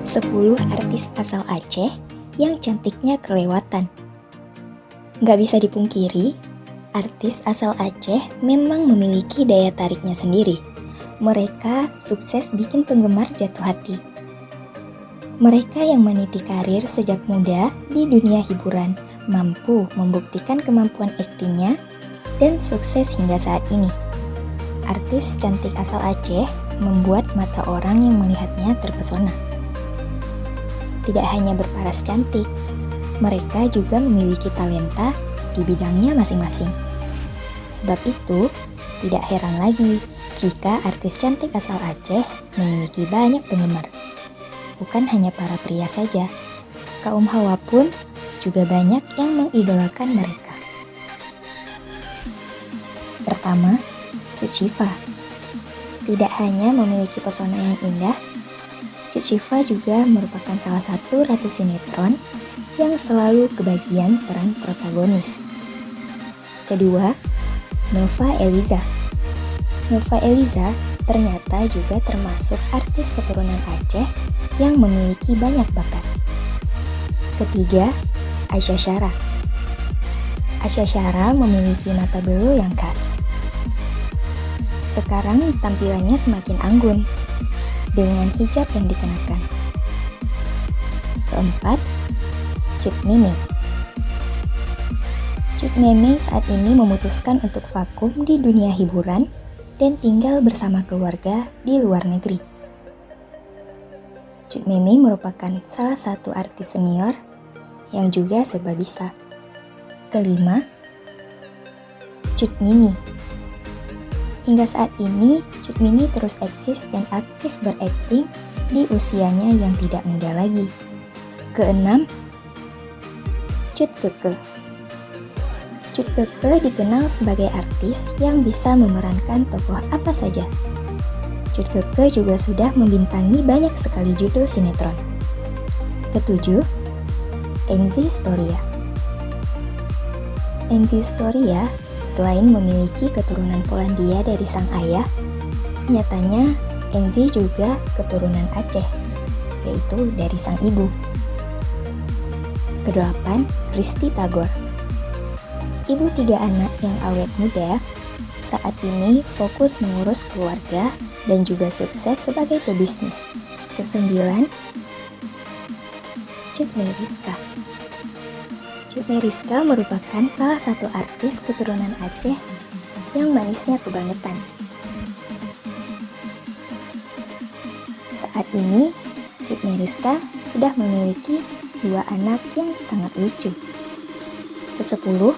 10 artis asal Aceh yang cantiknya kelewatan. Nggak bisa dipungkiri, artis asal Aceh memang memiliki daya tariknya sendiri. Mereka sukses bikin penggemar jatuh hati. Mereka yang meniti karir sejak muda di dunia hiburan mampu membuktikan kemampuan aktingnya dan sukses hingga saat ini. Artis cantik asal Aceh membuat mata orang yang melihatnya terpesona. Tidak hanya berparas cantik, mereka juga memiliki talenta di bidangnya masing-masing. Sebab itu, tidak heran lagi jika artis cantik asal Aceh memiliki banyak penggemar. Bukan hanya para pria saja, kaum hawa pun juga banyak yang mengidolakan mereka. Pertama, Cut Syifa. Tidak hanya memiliki pesona yang indah, Cut Syifa juga merupakan salah satu ratu sinetron yang selalu kebagian peran protagonis. Kedua, Nova Eliza. Nova Eliza ternyata juga termasuk artis keturunan Aceh yang memiliki banyak bakat. Ketiga, Aisha Syara. Aisha Syara memiliki mata belu yang khas. Sekarang tampilannya semakin anggun dengan hijab yang dikenakan. Keempat, Cut Mimi. Cut Mimi saat ini memutuskan untuk vakum di dunia hiburan dan tinggal bersama keluarga di luar negeri. Cut Mimi merupakan salah satu artis senior yang juga serba bisa. Kelima, Cut Mini. Hingga saat ini, Cut Mini terus eksis dan aktif berakting di usianya yang tidak muda lagi. Keenam, Cut Keke. Cut Keke dikenal sebagai artis yang bisa memerankan tokoh apa saja. Cut Keke juga sudah membintangi banyak sekali judul sinetron. Ketujuh, Enzy Storia. Enzy Storia selain memiliki keturunan Polandia dari sang ayah, nyatanya Enzy juga keturunan Aceh, yaitu dari sang ibu. Kedelapan, Risty Tagor. Ibu 3 anak yang awet muda, saat ini fokus mengurus keluarga dan juga sukses sebagai pebisnis. Kesembilan, Cut Meyriska. Cut Meyriska merupakan salah satu artis keturunan Aceh yang manisnya kebangetan. Saat ini, Cut Meyriska sudah memiliki 2 anak yang sangat lucu. Kesepuluh,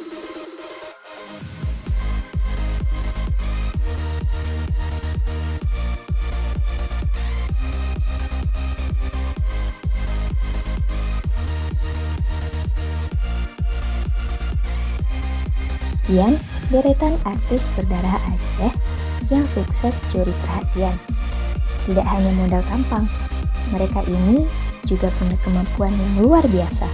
sekian deretan artis berdarah Aceh yang sukses curi perhatian. Tidak hanya modal tampang, mereka ini juga punya kemampuan yang luar biasa.